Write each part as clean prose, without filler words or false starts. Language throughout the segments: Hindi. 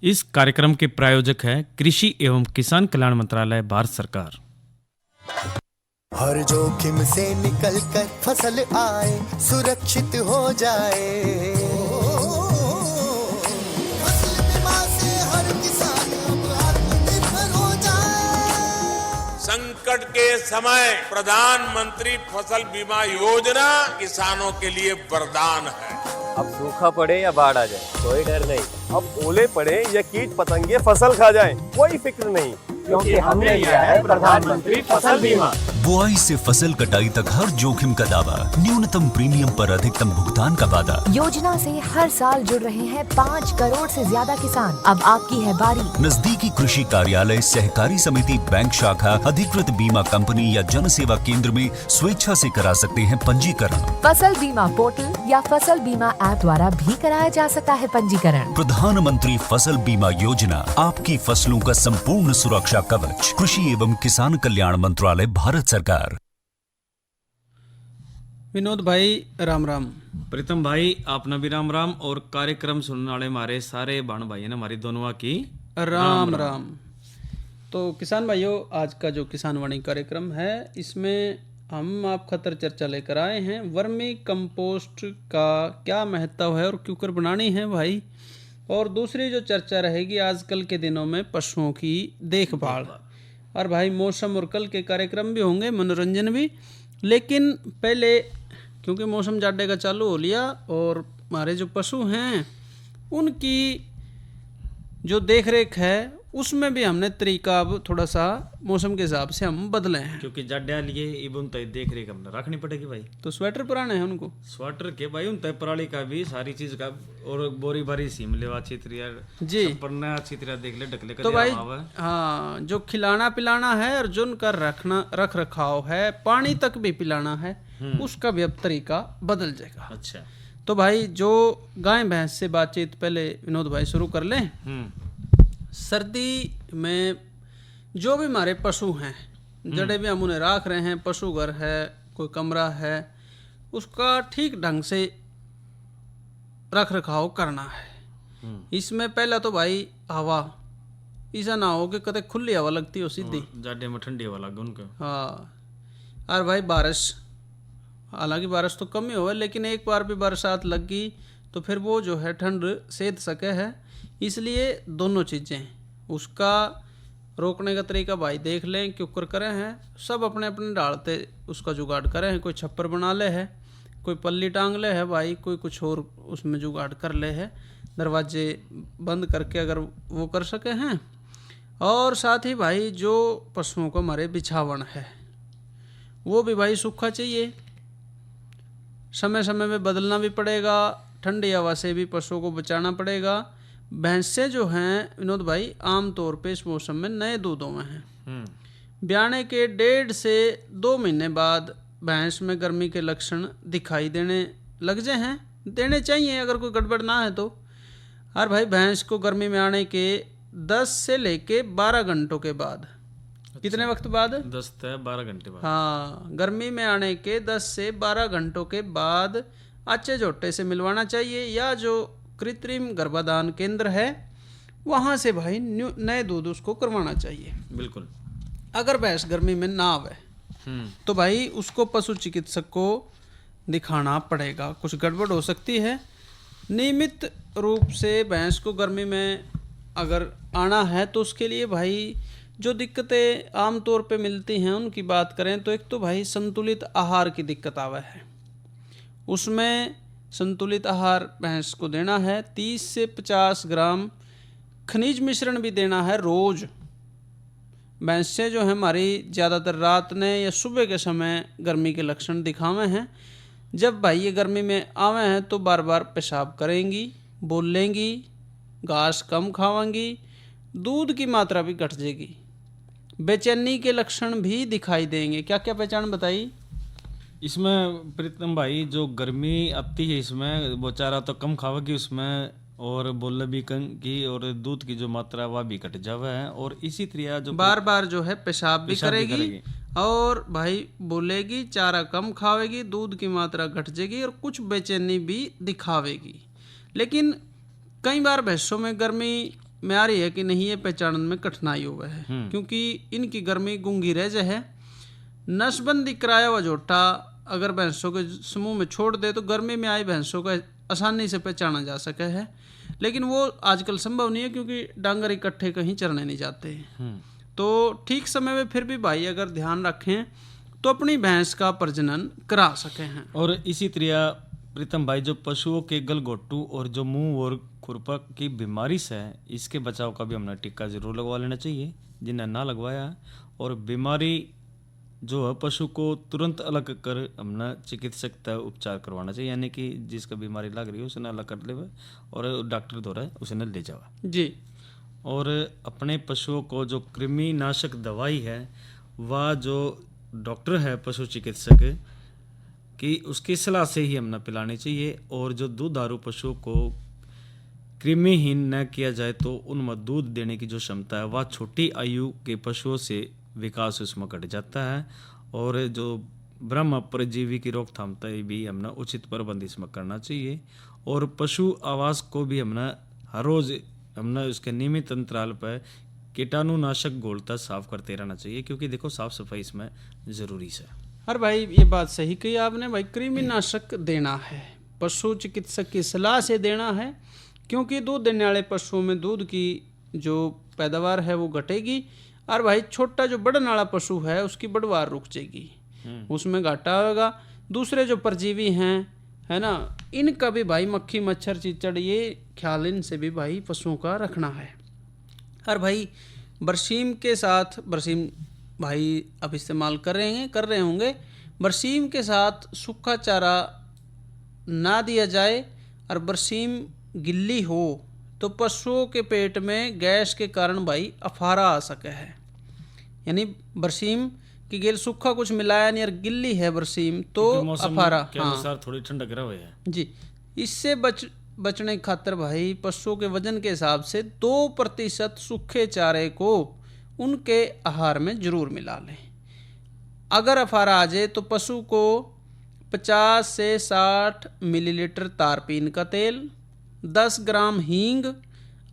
इस कार्यक्रम के प्रायोजक है कृषि एवं किसान कल्याण मंत्रालय, भारत सरकार। हर जोखिम से निकल कर फसल आए, सुरक्षित हो जाए। फसल बीमा से हर किसान अब आत्मनिर्भर हो जाए। संकट के समय प्रधानमंत्री फसल बीमा योजना किसानों के लिए वरदान है। अब सूखा पड़े या बाढ़ आ जाए कोई डर नहीं, अब ओले पड़े या कीट पतंगे फसल खा जाए कोई फिक्र नहीं, क्योंकि हमने लिया है प्रधानमंत्री फसल बीमा। बुआई से फसल कटाई तक हर जोखिम का दावा, न्यूनतम प्रीमियम पर अधिकतम भुगतान का वादा। योजना से हर साल जुड़ रहे हैं 5 करोड़ से ज्यादा किसान। अब आपकी है बारी। नजदीकी कृषि कार्यालय, सहकारी समिति, बैंक शाखा, अधिकृत बीमा कंपनी या जन सेवा केंद्र में स्वेच्छा से करा सकते हैं पंजीकरण। फसल बीमा पोर्टल या फसल बीमा ऐप द्वारा भी कराया जा सकता है पंजीकरण। प्रधानमंत्री फसल बीमा योजना, आपकी फसलों का संपूर्ण सुरक्षा कवच। कृषि एवं किसान कल्याण मंत्रालय, भारत सरकार। विनोद भाई राम राम। प्रीतम भाई आपना भी राम राम, और कार्यक्रम सुनने वाले हमारे सारे बहन भाई ने हमारी दोनों की राम राम। तो किसान भाइयों, आज का जो किसान वाणी कार्यक्रम है इसमें हम आप खतर चर्चा लेकर आए हैं वर्मी कंपोस्ट का क्या महत्व है और क्यों कर बनानी है भाई। और दूसरी जो चर्चा रहेगी आजकल के दिनों में पशुओं की देखभाल। और भाई मौसम और कल के कार्यक्रम भी होंगे, मनोरंजन भी। लेकिन पहले क्योंकि मौसम जाड़े का चालू हो लिया और हमारे जो पशु हैं उनकी जो देख रेख है उसमें भी हमने तरीका अब थोड़ा सा मौसम के हिसाब से हम बदले हैं, क्योंकि जाड्या लिए इबन तय देख रेख हमने रखनी पड़ेगी भाई। तो स्वेटर पुराने हैं उनको, स्वेटर के भाई उन तय पराली का भी सारी चीज का, और बोरी बारी सीम लेवा अच्छी तरह जी पढ़ना अच्छी तरह देख ले ढकले तो भाई हाँ, जो खिलाना पिलाना है और जो उनका रख रखाव है, पानी तक भी पिलाना है, उसका भी अब तरीका बदल जाएगा। अच्छा, तो भाई जो गाय भैंस से बातचीत पहले विनोद भाई शुरू कर लें। सर्दी में जो भी हमारे पशु हैं, जड़े भी हम उन्हें राख रहे हैं, पशु घर है, कोई कमरा है, उसका ठीक ढंग से रख रखाव करना है। इसमें पहला तो भाई हवा, ऐसा ना हो कि कदे खुली हवा लगती हो सीधी, जाड़े में ठंडी हवा लगे उनको। हाँ, और भाई बारिश, हालांकि बारिश तो कम ही हो, लेकिन एक बार भी बरसात लग गई तो फिर वो जो है ठंड सेध सके है। इसलिए दोनों चीज़ें उसका रोकने का तरीका भाई देख लें, क्यों कर करें हैं सब अपने अपने डालते उसका जुगाड़ करें हैं। कोई छप्पर बना ले है, कोई पल्ली टांग ले है भाई, कोई कुछ और उसमें जुगाड़ कर ले है, दरवाजे बंद करके अगर वो कर सके हैं। और साथ ही भाई जो पशुओं को हमारे बिछावन है वो भी भाई सूखा चाहिए, समय समय में बदलना भी पड़ेगा, ठंडी हवा से भी पशुओं को बचाना पड़ेगा। भैंसें जो हैं विनोद भाई आम तौर पे इस मौसम में नए दूधों में हैं। ब्याने के 1.5 से 2 महीने बाद भैंस में गर्मी के लक्षण दिखाई देने लग जाए हैं, देने चाहिए अगर कोई गड़बड़ ना है तो। और भाई भैंस को गर्मी में आने के 10 से लेके 12 घंटों के बाद। अच्छा, कितने वक्त बाद? 10 से 12 घंटे बाद। हाँ, गर्मी में आने के 10 से 12 घंटों के बाद अच्छे झोटे से मिलवाना चाहिए, या जो कृत्रिम गर्भाधान केंद्र है वहाँ से भाई नए दूध उसको करवाना चाहिए। बिल्कुल। अगर भैंस गर्मी में ना आवे तो भाई उसको पशु चिकित्सक को दिखाना पड़ेगा, कुछ गड़बड़ हो सकती है। नियमित रूप से भैंस को गर्मी में अगर आना है तो उसके लिए भाई जो दिक्कतें आमतौर पे मिलती हैं उनकी बात करें तो एक तो भाई संतुलित आहार की दिक्कत आवे है। उसमें संतुलित आहार भैंस को देना है, 30 से 50 ग्राम खनिज मिश्रण भी देना है रोज़। भैंसें जो है हमारी ज़्यादातर रात ने या सुबह के समय गर्मी के लक्षण दिखावे हैं। जब भाई ये गर्मी में आवे हैं तो बार बार पेशाब करेंगी, बोलेंगी, घास कम खावेंगी, दूध की मात्रा भी घट जाएगी, बेचैनी के लक्षण भी दिखाई देंगे। क्या क्या पहचान बताई इसमें प्रीतम भाई? जो गर्मी आती है इसमें वो चारा तो कम खावेगी उसमें, और बोले भी कम की, और दूध की जो मात्रा वह भी घट जावे है, और इसी तरह जो बार बार जो है पेशाब भी करेगी और भाई बोलेगी, चारा कम खावेगी, दूध की मात्रा घट जाएगी और कुछ बेचैनी भी दिखावेगी। लेकिन कई बार भैंसों में गर्मी में आ रही है कि नहीं, ये पहचानने में कठिनाई हुआ है, क्योंकि इनकी गर्मी गूंगी रह जाए है। नसबंदी कराया हुआ झोटा अगर भैंसों के समूह में छोड़ दे तो गर्मी में आई भैंसों का आसानी से पहचाना जा सके है, लेकिन वो आजकल संभव नहीं है क्योंकि डांगर इकट्ठे कहीं चरने नहीं जाते। तो ठीक समय में फिर भी भाई अगर ध्यान रखें तो अपनी भैंस का प्रजनन करा सके हैं। और इसी तरह प्रीतम भाई, जो पशुओं के गलघोटू और जो मुंह और खुरपक की बीमारी से है, इसके बचाव का भी हमने टीका जरूर लगवा लेना चाहिए जिन्हें ना लगवाया। और बीमारी जो है पशु को तुरंत अलग कर हमने चिकित्सक तय उपचार करवाना चाहिए, यानी कि जिसका बीमारी लग रही है उसे अलग कर ले और डॉक्टर द्वारा उसे न ले जावा जी। और अपने पशुओं को जो कृमि नाशक दवाई है वह जो डॉक्टर है पशु चिकित्सक कि उसकी सलाह से ही हमने पिलानी चाहिए। और जो दुधारू पशुओं को कृमिहीन न किया जाए तो उनमें दूध देने की जो क्षमता है वह छोटी आयु के पशुओं से विकास उसमें घट जाता है। और जो ब्रह्म परजीवी की रोकथाम तय भी हमने उचित प्रबंध इसमें करना चाहिए। और पशु आवास को भी हमने हर रोज़ हमने उसके नियमित अंतराल पर कीटाणुनाशक घोलता साफ करते रहना चाहिए, क्योंकि देखो साफ सफाई इसमें ज़रूरी है। अरे भाई ये बात सही कही आपने भाई, कृमिनाशक देना है पशु चिकित्सक की सलाह से देना है, क्योंकि दूध देने वाले पशुओं में दूध की जो पैदावार है वो घटेगी। और भाई छोटा जो बढ़ने वाला पशु है उसकी बढ़वार रुक जाएगी, उसमें घाटा होगा। दूसरे जो परजीवी हैं है ना, इनका भी भाई मक्खी मच्छर चीचड़ ये ख्याल इनसे भी भाई पशुओं का रखना है। और भाई बरसीम के साथ, बरसीम भाई अब इस्तेमाल कर रहे होंगे, बरसीम के साथ सूखा चारा ना दिया जाए। और बरसीम गिल्ली हो तो पशुओं के पेट में गैस के कारण भाई अफारा आ सके है, यानी बरसीम की गिल सूखा कुछ मिलाया नहीं और गिल्ली है बरसीम तो अफारा के अनुसार थोड़ी ठंडक रहा है जी। इससे बचने की खातर भाई पशुओं के वजन के हिसाब से 2% सूखे चारे को उनके आहार में जरूर मिला लें। अगर अफारा आ जाए तो पशु को 50 से 60 मिलीलीटर तारपीन का तेल, 10 ग्राम हींग,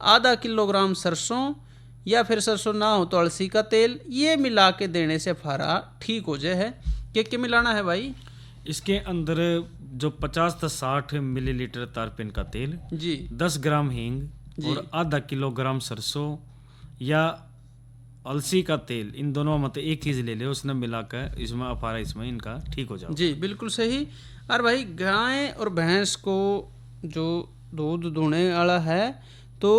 आधा किलोग्राम सरसों या फिर सरसों ना हो तो अलसी का तेल, ये मिला के देने से अफारा ठीक हो जाए है। क्या मिलाना है भाई? इसके अंदर जो 50 से 60 मिलीलीटर तारपीन का तेल जी, 10 ग्राम हींग और आधा किलोग्राम सरसों या अलसी का तेल, इन दोनों में एक चीज ले ले, उसने मिलाकर इसमें अफारा इसमें इनका ठीक हो जाए। जी बिल्कुल सही। और भाई गाय और भैंस को जो दूध दूहने वाला है तो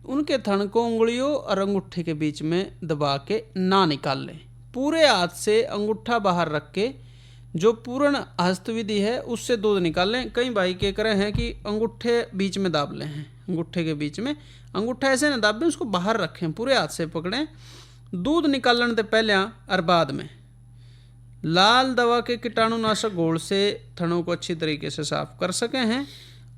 उनके थन को उंगलियों और अंगूठे के बीच में दबा के ना निकाल लें, पूरे हाथ से अंगूठा बाहर रख के जो पूर्ण हस्त विधि है उससे दूध निकाल लें। कई भाई क्या करें हैं कि अंगूठे बीच में दाब लें हैं, अंगूठे के बीच में अंगूठा ऐसे ना दाबें, उसको बाहर रखें, पूरे हाथ से पकड़ें। दूध निकालने से पहले और बाद में लाल दवा के कीटाणुनाशक घोल से थनों को अच्छी तरीके से साफ कर सके हैं।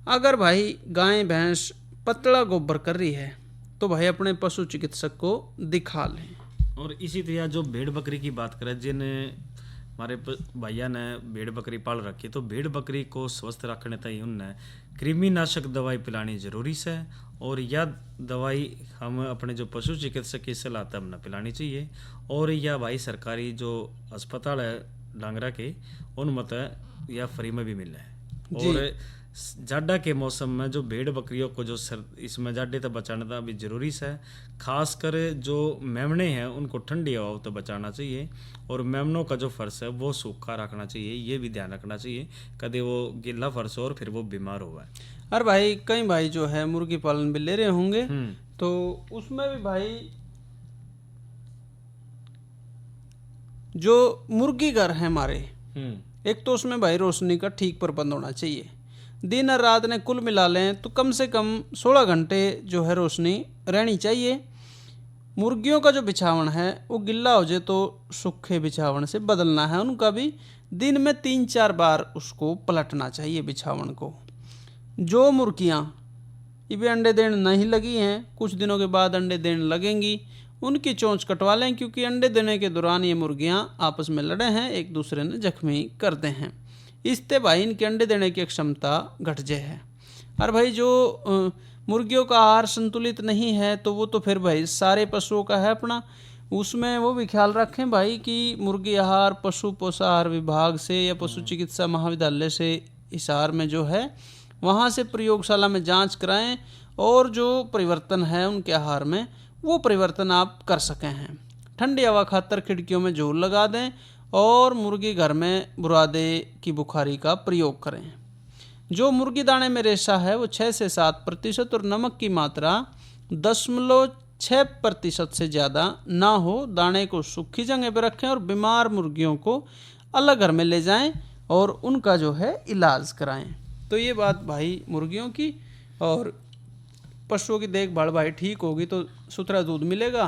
अगर भाई गाय भैंस पतला गोबर कर रही है तो भाई अपने पशु चिकित्सक को दिखा लें। और इसी तरह जो भेड़ बकरी की बात करें, जिन हमारे भैया ने भेड़ बकरी पाल रखी, तो भेड़ बकरी को स्वस्थ रखने तक उनने कृमिनाशक दवाई पिलानी जरूरी है। और यह दवाई हम अपने जो पशु चिकित्सक की सलाह तब न पिलानी चाहिए। और यह भाई सरकारी जो अस्पताल है डांगरा के, उन मत यह फ्री में भी मिल रहा है। और जाडा के मौसम में जो भेड़ बकरियों को जो इसमें जाडे तक बचाना था भी जरूरी है। खासकर जो मेमने हैं उनको ठंडी हवा तो बचाना चाहिए। और मेमनों का जो फर्श है वो सूखा रखना चाहिए, ये भी ध्यान रखना चाहिए कभी वो गिल्ला फर्श हो और फिर वो बीमार हुआ है। और भाई कई भाई जो है मुर्गी पालन भी ले रहे होंगे तो उसमें भी भाई जो मुर्गी घर है हमारे, एक तो उसमें भाई रोशनी का ठीक प्रबंध होना चाहिए। दिन और रात ने कुल मिला लें तो कम से कम 16 घंटे जो है रोशनी रहनी चाहिए। मुर्गियों का जो बिछावन है वो गिल्ला हो जाए तो सूखे बिछावन से बदलना है उनका भी। दिन में 3-4 बार उसको पलटना चाहिए बिछावन को। जो मुर्गियाँ ये अंडे देने नहीं लगी हैं, कुछ दिनों के बाद अंडे देने लगेंगी, उनकी चोंच कटवा लें, क्योंकि अंडे देने के दौरान ये मुर्गियाँ आपस में लड़े हैं, एक दूसरे ने जख्मी करते हैं। इससे भाई इनके अंडे देने की क्षमता घट जाए है। और भाई जो मुर्गियों का आहार संतुलित नहीं है तो वो तो फिर भाई सारे पशुओं का है अपना, उसमें वो भी ख्याल रखें भाई कि मुर्गी आहार पशु पोषाहार विभाग से या पशु चिकित्सा महाविद्यालय से हिसार में जो है वहाँ से प्रयोगशाला में जांच कराएं और जो परिवर्तन है उनके आहार में वो परिवर्तन आप कर सकें हैं। ठंडी हवा खातर खिड़कियों में झोल लगा दें और मुर्गी घर में बुरादे की बुखारी का प्रयोग करें। जो मुर्गी दाने में रेशा है वो 6 से 7% और नमक की मात्रा 0.6% से ज़्यादा ना हो। दाने को सूखी जगह पर रखें और बीमार मुर्गियों को अलग घर में ले जाएं और उनका जो है इलाज कराएं। तो ये बात भाई मुर्गियों की, और पशुओं की देखभाल भाई ठीक होगी तो सुथरा दूध मिलेगा,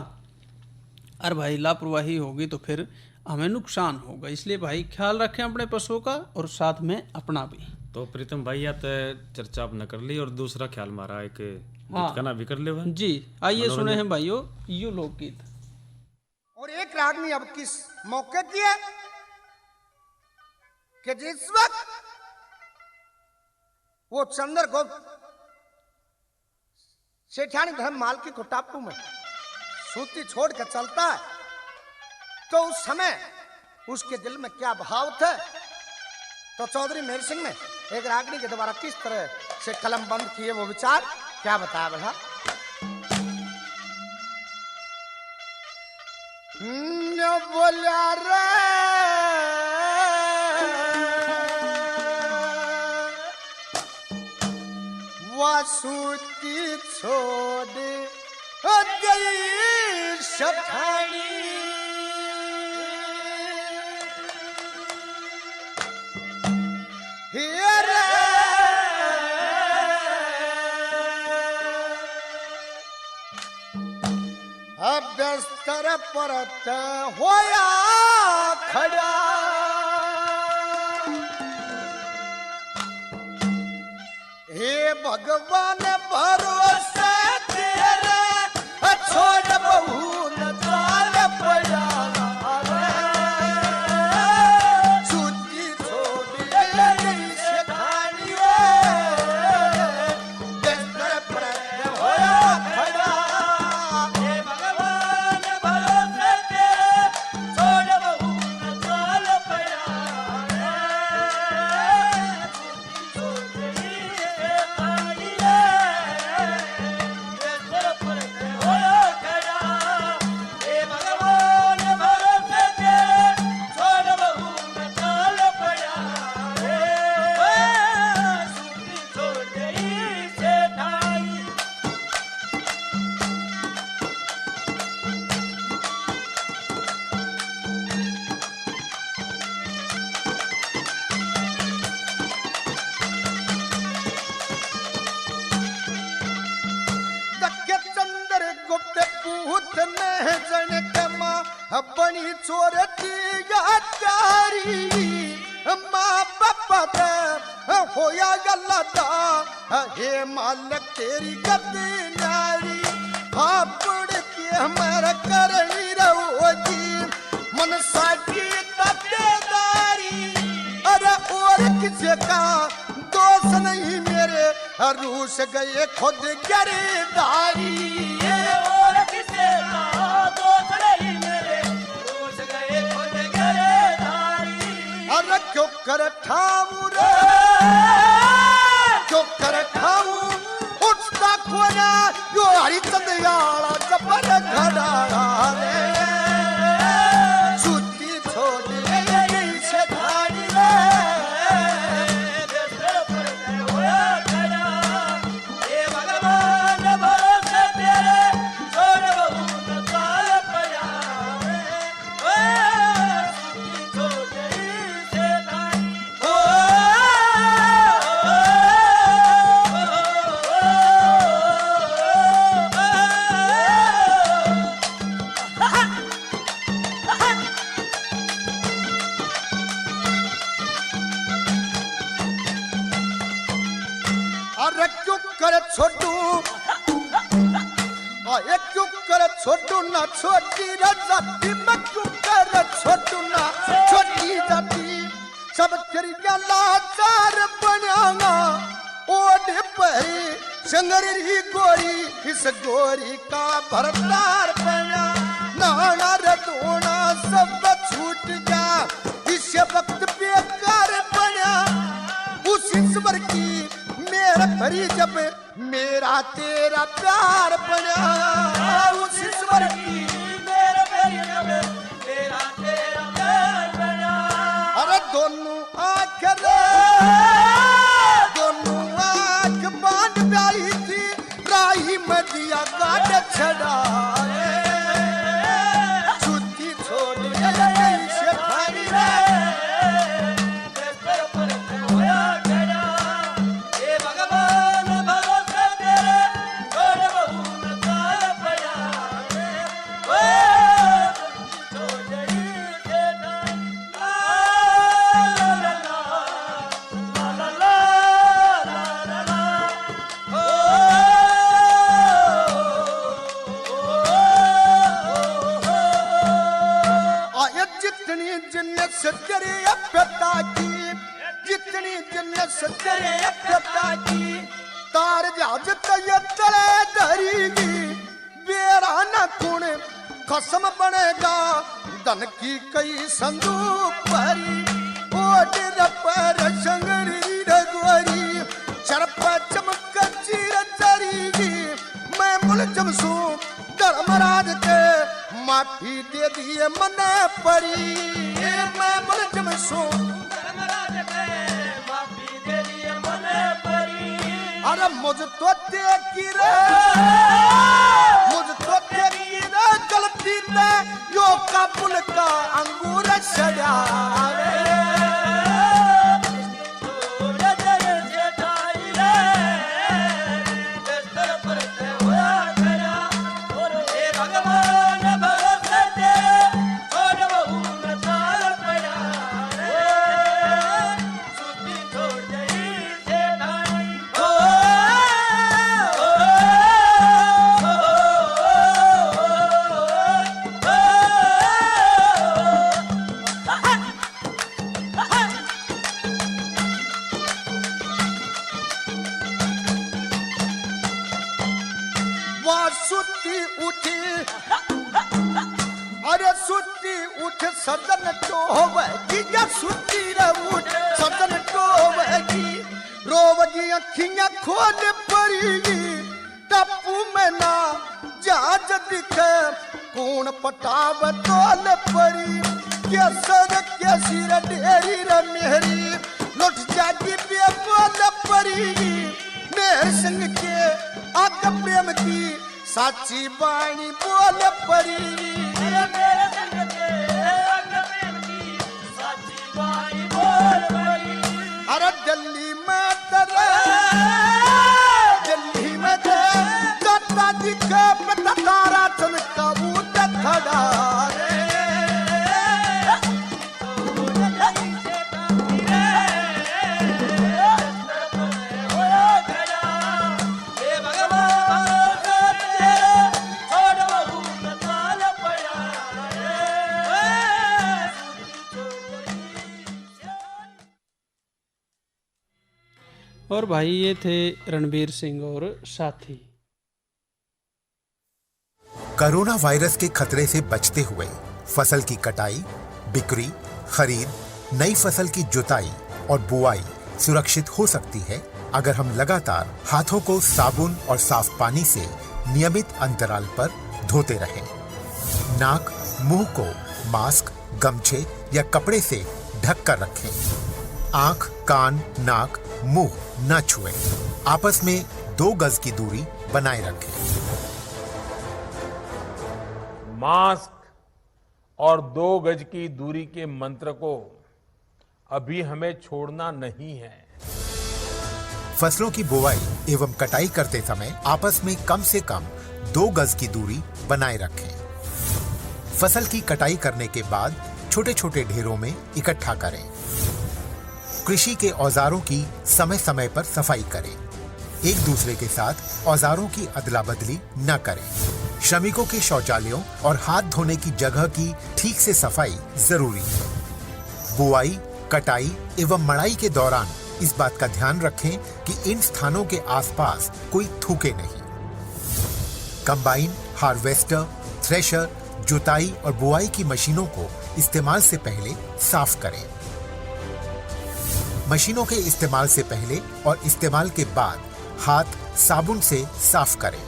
और भाई लापरवाही होगी तो फिर हमें नुकसान होगा। इसलिए भाई ख्याल रखें अपने पशुओं का और साथ में अपना भी। तो प्रीतम भाई या तो चर्चा आपने कर ली और दूसरा ख्याल मारा एक गाना भी कर ले भाई। जी आइए सुने हैं भाइयों यू लोकगीत। और एक रागनी अब किस मौके की है कि जिस वक्त वो चंद्रगुप्त सेठानी धर्म मालकी को टापू में सूती छोड़ कर चलता है तो उस समय उसके दिल में क्या भाव थे। तो चौधरी मेहर सिंह ने एक रागनी के द्वारा किस तरह से कलम बंद किए वो विचार क्या बताया भला। बोला रे वासुती छोड़ गई सठानी बिस्तर परत होया खड़ा हे भगवान भरोसे तेरे छोड़ बहू न चाल पड़ा सूती छोड़ गई सेठानी बिस्तर परत होया खड़ा हे भगवान भरोसे तेरे छोड़ बहू न चाल पड़ा बनी चोरती यादारी माँ बापा होया गलता हे मालक तेरी गद्दी नारी हापड़ के हमारा करनी रहोगी मन साकी तबेदारी। अरे और किसी का दोष नहीं मेरे रूस गए खुद गिरदारी। और किसी का दोष नहीं मेरे रूस गए खुद गिरदारी। अरे क्यों कर ठाऊ रे क्यों कर ठाऊ उठता खोना यो हरिचंद याला जबर घड़ा रे सूती छोड़ गई सेठानी रे बिस्तर पर होया खड़ा हे भगवान भरोसे तेरे छोड़ बहू न चाल पड़ा सूती छोड़ गई सेठानी। अरे क्यों कर छोटू एक क्यों कर छोटू ना छोटी जाति में क्यों कर छोटू ना छोटी जाति सब तेरी लाचार बनाना ओढ़ परी संगरी गोरी इस गोरी का भरतार बना नाना रे धोना सब छूट जा इस वक्त बेकार बना उस ईश्वर की मेरा भरी जब मेरा तेरा प्यार बना उस ईश्वर की मेरा भरी जब मेरा तेरा प्यार बना अरे दोनों आँख बांध प्यारी थी राही में दिया गाड़ छड़ा छुट्टी छोड़ से भारी सत्तरे अप्यता की जितनी जिन्नत सत्तरे अप्यता की तार जहाज तले धरीगी बेरा न कुण खसम बनेगा धन की कई संदूक भरी ओट पर संगरी रघुवरी चरप चमक चीर चरीगी मैं मुलझम सू धर्मराज के माफी दे दिए मने परी मैं मुलझम सू धर्मराज के माफी दे दिए मने परी अरे मुझ तो देखी रे गलती ने यो काबुल का अंगूर सड़ा सदन टोवेगी या सुती रे उठ सदन टोवेगी रोवगी अखियां खोल पड़ेगी टप्पू में ना जहाज दिखे कौन पटाव तोल पड़ी क्या सर क्या सिर ढेरी रे मेहरी लुट जागी बेबोल पड़ेगी मेरे संग के आग प्रेम की साची बाणी बोल पड़ेगी मेरे संग के अरे दिल्ली में जाता दिखे तारा चमका उठ खड़ा और भाई ये थे रणबीर सिंह और साथी। कोरोना वायरस के खतरे से बचते हुए फसल की कटाई, बिक्री, खरीद, नई फसल की जुताई और बुआई सुरक्षित हो सकती है अगर हम लगातार हाथों को साबुन और साफ पानी से नियमित अंतराल पर धोते रहें। नाक, मुंह को मास्क, गमछे या कपड़े से ढक कर रखें। आंख, कान, नाक, मुंह न छुएं। आपस में 2 गज की दूरी बनाए रखें। मास्क और 2 गज की दूरी के मंत्र को अभी हमें छोड़ना नहीं है। फसलों की बुवाई एवं कटाई करते समय आपस में कम से कम 2 गज की दूरी बनाए रखें। फसल की कटाई करने के बाद छोटे छोटे ढेरों में इकट्ठा करें। कृषि के औजारों की समय समय पर सफाई करें। एक दूसरे के साथ औजारों की अदला बदली न करें। श्रमिकों के शौचालयों और हाथ धोने की जगह की ठीक से सफाई जरूरी है। बुआई, कटाई एवं मड़ाई के दौरान इस बात का ध्यान रखें कि इन स्थानों के आसपास कोई थूके नहीं। कंबाइन, हार्वेस्टर, थ्रेशर, जुताई और बुआई की मशीनों को इस्तेमाल से पहले साफ करें। मशीनों के इस्तेमाल से पहले और इस्तेमाल के बाद हाथ साबुन से साफ करें।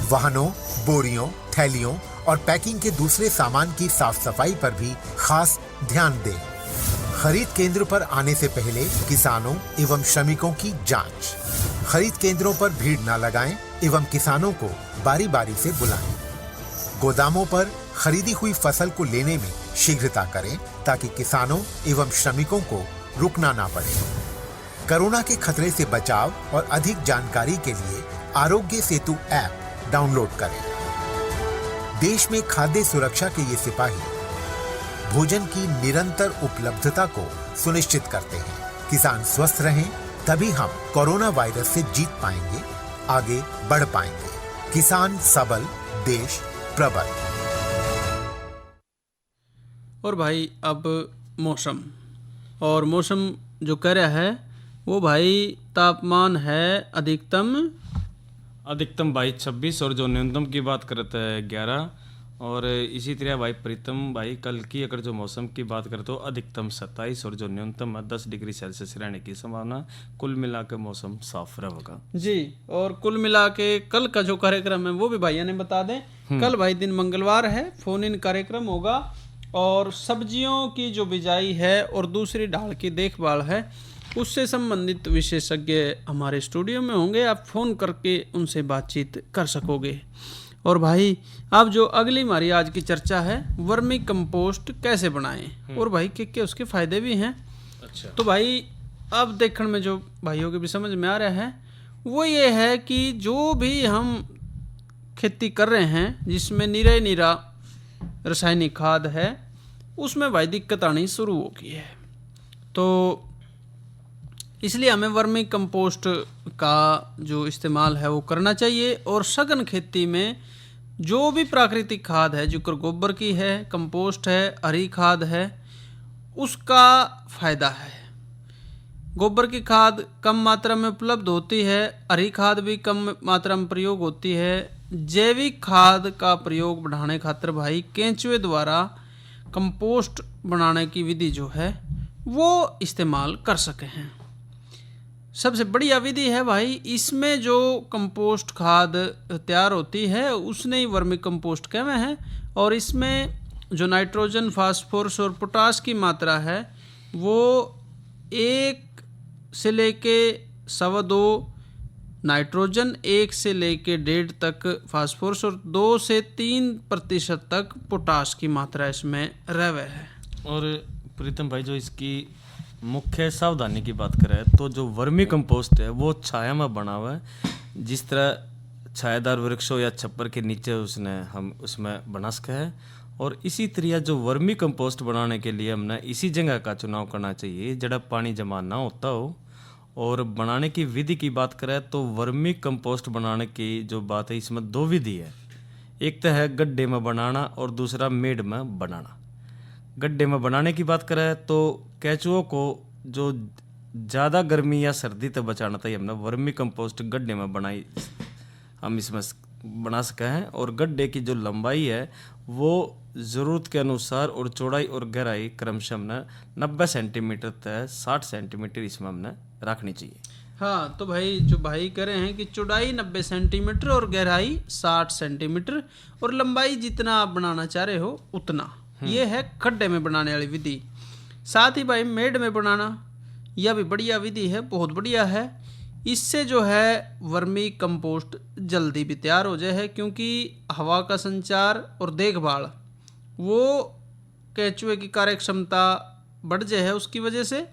वाहनों, बोरियों, थैलियों और पैकिंग के दूसरे सामान की साफ सफाई पर भी खास ध्यान दें। खरीद केंद्र पर आने से पहले किसानों एवं श्रमिकों की जांच। खरीद केंद्रों पर भीड़ न लगाएं एवं किसानों को बारी बारी से बुलाएं। गोदामों पर खरीदी हुई फसल को लेने में शीघ्रता करें ताकि किसानों एवं श्रमिकों को रुकना ना पड़े। कोरोना के खतरे से बचाव और अधिक जानकारी के लिए आरोग्य सेतु ऐप डाउनलोड करें। देश में खाद्य सुरक्षा के ये सिपाही भोजन की निरंतर उपलब्धता को सुनिश्चित करते हैं। किसान स्वस्थ रहें तभी हम कोरोना वायरस से जीत पाएंगे, आगे बढ़ पाएंगे। किसान सबल, देश प्रबल। और भाई अब मौसम, और मौसम जो कह रहा है वो भाई तापमान है अधिकतम भाई 26 और जो न्यूनतम की बात करते हैं 11। और इसी तरह भाई प्रीतम भाई कल की अगर जो मौसम की बात करें तो अधिकतम 27 और जो न्यूनतम है 10 डिग्री सेल्सियस रहने की संभावना। कुल मिला के मौसम साफ रहेगा जी। और कुल मिला के कल का जो कार्यक्रम है वो भी भाइयों ने बता दें। कल भाई दिन मंगलवार है, फोन इन कार्यक्रम होगा और सब्जियों की जो बिजाई है और दूसरी ढाल की देखभाल है उससे संबंधित विशेषज्ञ हमारे स्टूडियो में होंगे। आप फोन करके उनसे बातचीत कर सकोगे। और भाई अब जो अगली हमारी आज की चर्चा है, वर्मी कंपोस्ट कैसे बनाएं और भाई क्या उसके फायदे भी हैं। अच्छा। तो भाई अब देखने में जो भाइयों के भी समझ में आ रहा है वो ये है कि जो भी हम खेती कर रहे हैं जिसमें निरा रासायनिक खाद है उसमें भाई दिक्कत आनी शुरू हो गई है। तो इसलिए हमें वर्मी कंपोस्ट का जो इस्तेमाल है वो करना चाहिए। और सघन खेती में जो भी प्राकृतिक खाद है, जो गोबर की है, कंपोस्ट है, हरी खाद है, उसका फ़ायदा है। गोबर की खाद कम मात्रा में उपलब्ध होती है, हरी खाद भी कम मात्रा में प्रयोग होती है। जैविक खाद का प्रयोग बढ़ाने खातिर भाई केंचुए द्वारा कंपोस्ट बनाने की विधि जो है वो इस्तेमाल कर सके हैं। सबसे बढ़िया विधि है भाई, इसमें जो कंपोस्ट खाद तैयार होती है उसने ही वर्मी कंपोस्ट कहवे हैं। और इसमें जो नाइट्रोजन, फास्फोरस और पोटास की मात्रा है वो 1 से लेके 2.25 नाइट्रोजन, 1 से लेके 1.5 तक फास्फोरस और 2 से 3% तक पोटास की मात्रा इसमें रहवे है। और प्रीतम भाई जो इसकी मुख्य सावधानी की बात करें तो जो वर्मी कंपोस्ट है वो छाया में बना हुआ है। जिस तरह छायादार वृक्षों या छप्पर के नीचे हम उसमें बना सके हैं। और इसी तरह जो वर्मी कंपोस्ट बनाने के लिए हमने इसी जगह का चुनाव करना चाहिए जहाँ पानी जमा ना होता हो। और बनाने की विधि की बात करें तो वर्मी कंपोस्ट बनाने की जो बात है इसमें 2 विधि है। एक तो है गड्ढे में बनाना और दूसरा मेड में बनाना। गड्ढे में बनाने की बात करें तो केंचुओं को जो ज़्यादा गर्मी या सर्दी तक बचाना था हमने वर्मी कंपोस्ट गड्ढे में बनाई, हम इसमें बना सके हैं। और गड्ढे की जो लंबाई है वो ज़रूरत के अनुसार और चौड़ाई और गहराई क्रमशः हमने 90 सेंटीमीटर तक 60 सेंटीमीटर इसमें हमने रखनी चाहिए। हाँ, तो भाई जो भाई कह रहे हैं कि चौड़ाई 90 सेंटीमीटर और गहराई 60 सेंटीमीटर और लंबाई जितना आप बनाना चाह रहे हो उतना, ये है खड्डे में बनाने वाली विधि। साथ ही भाई मेड में बनाना यह भी बढ़िया विधि है, बहुत बढ़िया है। इससे जो है वर्मी कंपोस्ट जल्दी भी तैयार हो जाए है क्योंकि हवा का संचार और देखभाल वो केंचुए की कार्य क्षमता बढ़ जाए है उसकी वजह से।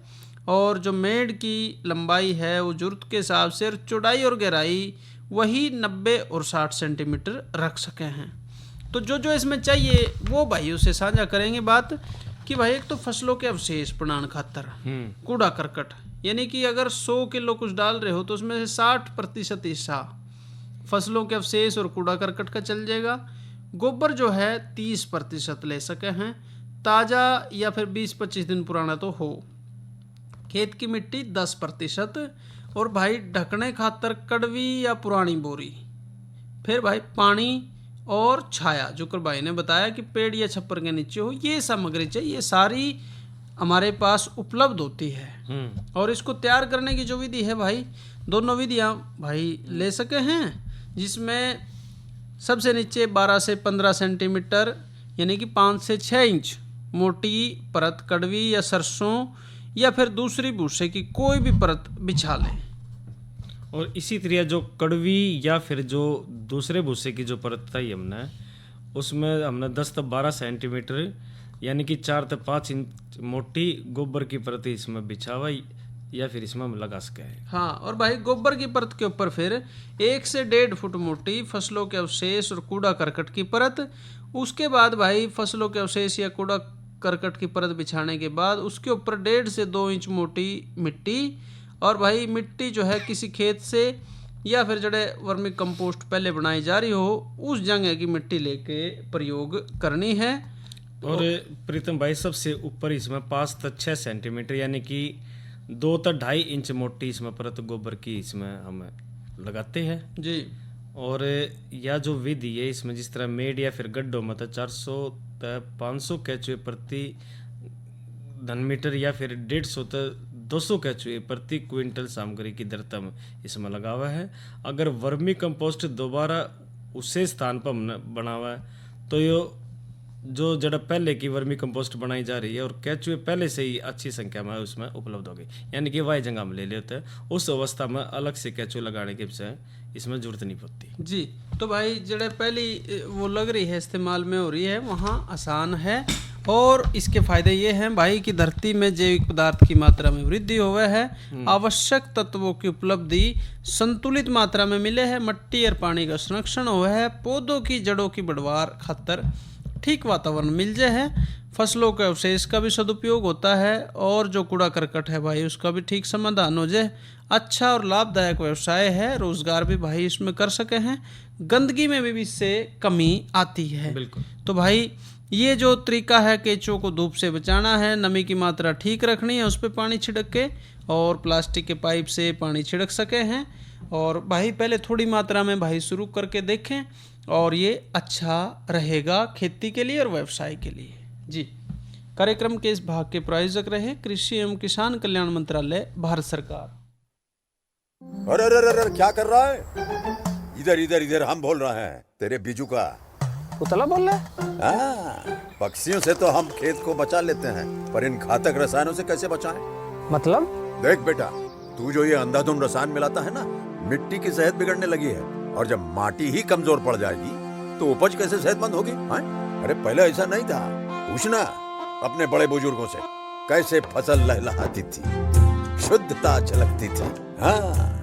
और जो मेड की लंबाई है वो जरूरत के हिसाब से, और चौड़ाई और गहराई वही 90 और 60 सेंटीमीटर रख सके हैं। तो जो इसमें चाहिए वो भाइयों से साझा करेंगे बात कि भाई एक तो फसलों के अवशेष बनाने खातर कूड़ा करकट, यानी कि अगर 100 किलो कुछ डाल रहे हो तो उसमें से 60% हिस्सा फसलों के अवशेष और कूड़ा करकट का चल जाएगा। गोबर जो है 30% ले सके हैं, ताज़ा या फिर 20-25 दिन पुराना तो हो। खेत की मिट्टी 10%, और भाई ढकने खातर कड़वी या पुरानी बोरी। फिर भाई पानी और छाया, जो कर भाई ने बताया कि पेड़ या छप्पर के नीचे हो, ये सामग्री चाहिए, ये सारी हमारे पास उपलब्ध होती है। और इसको तैयार करने की जो विधि है भाई, दोनों विधियाँ भाई ले सके हैं, जिसमें सबसे नीचे 12 से 15 सेंटीमीटर यानी कि 5 से 6 इंच मोटी परत कड़वी या सरसों या फिर दूसरी भूसे की कोई भी परत बिछा लें। और इसी तरह जो कड़वी या फिर जो दूसरे भूसे की जो परत था हमने, उसमें हमने 10 से 12 सेंटीमीटर यानी कि 4 से 5 इंच मोटी गोबर की परत इसमें बिछावा या फिर इसमें हम लगा सके। हाँ, और भाई गोबर की परत के ऊपर फिर 1 से 1.5 फुट मोटी फसलों के अवशेष और कूड़ा करकट की परत। उसके बाद भाई फसलों के अवशेष या कूड़ा करकट की परत बिछाने के बाद उसके ऊपर 1.5 से 2 इंच मोटी मिट्टी। और भाई मिट्टी जो है किसी खेत से या फिर जड़े वर्मी कंपोस्ट पहले बनाई जा रही हो उस जगह की मिट्टी लेके प्रयोग करनी है। और प्रीतम भाई सबसे ऊपर इसमें 5 से 6 सेंटीमीटर यानी कि 2 से 2.5 इंच मोटी इसमें परत गोबर की इसमें हम लगाते हैं जी। और यह जो विधि है इसमें जिस तरह मेड या फिर गड्ढों में 400 से 500 केचुए प्रति घन मीटर या फिर 150 से 200 केचुए प्रति क्विंटल सामग्री की दर में इसमें लगा हुआ है। अगर वर्मी कंपोस्ट दोबारा उसी स्थान पर हमने बना हुआ है तो ये जो जड़ा पहले की वर्मी कंपोस्ट बनाई जा रही है और केचुए पहले से ही अच्छी संख्या में उसमें उपलब्ध हो गई, यानी कि वाई जगह में ले लेते हैं, उस अवस्था में अलग से केचुए लगाने की इसमें जरूरत नहीं पड़ती जी। तो भाई जड़े पहली वो लग रही है इस्तेमाल में हो रही है वहाँ आसान है। और इसके फायदे ये हैं भाई कि धरती में जैविक पदार्थ की मात्रा में वृद्धि हुआ है, आवश्यक तत्वों की उपलब्धि संतुलित मात्रा में मिले है, मिट्टी और पानी का संरक्षण हुआ है, पौधों की जड़ों की बढ़वार खातर ठीक वातावरण मिल जाए है, फसलों के अवशेष का भी सदुपयोग होता है और जो कूड़ा करकट है भाई उसका भी ठीक समाधान हो जाए। अच्छा और लाभदायक व्यवसाय है, रोजगार भी भाई इसमें कर सके हैं, गंदगी में भी इससे कमी आती है। बिल्कुल। तो भाई ये जो तरीका है केंचुओं को धूप से बचाना है, नमी की मात्रा ठीक रखनी है, उस पर पानी छिड़क के और प्लास्टिक के पाइप से पानी छिड़क सके हैं। और भाई पहले थोड़ी मात्रा में भाई शुरू करके देखें और ये अच्छा रहेगा खेती के लिए और व्यवसाय के लिए। जी, कार्यक्रम के इस भाग के प्रायोजक रहे कृषि एवं किसान कल्याण मंत्रालय, भारत सरकार। अरे अरे अरे क्या कर रहा है? इधर इधर इधर हम बोल रहे हैं तेरे बीजू का। उतला बोल रहा है? पक्षियों से तो हम खेत को बचा लेते हैं, पर इन घातक रसायनों से कैसे बचाएं? मतलब? देख बेटा, तू जो ये अंधाधुंध रसायन मिलाता है ना, मिट्टी की सेहत बिगड़ने लगी है और जब माटी ही कमजोर पड़ जाएगी तो उपज कैसे सेहतमंद होगी? अरे पहले ऐसा नहीं था, पूछना अपने बड़े बुजुर्गों से, कैसे फसल लहलहाती थी, शुद्धता झलकती थी। हाँ,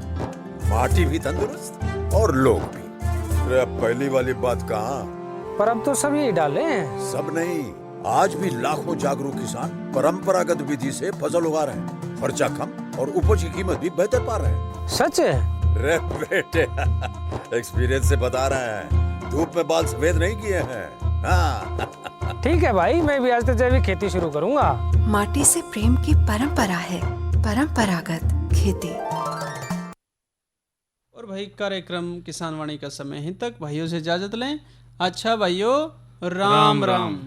माटी भी तंदुरुस्त और लोग भी। अरे पहली वाली बात कहाँ? पर अब तो सब यही डाले हैं। सब नहीं, आज भी लाखों जागरूक किसान परंपरागत विधि से फसल उगा रहे हैं, खर्चा कम और उपज की कीमत भी बेहतर पा रहे हैं। सच है? रे बेटे, एक्सपीरियंस से बता रहे हैं, धूप में बाल सफेद नहीं किए हैं। हाँ। ठीक है भाई, मैं भी आज से जैविक खेती शुरू करूंगा। माटी से प्रेम की परंपरा है, परंपरागत खेती। और भाई कार्यक्रम किसान वाणी का समय ही तक भाइयों से इजाजत लें। अच्छा भाइयों, राम राम।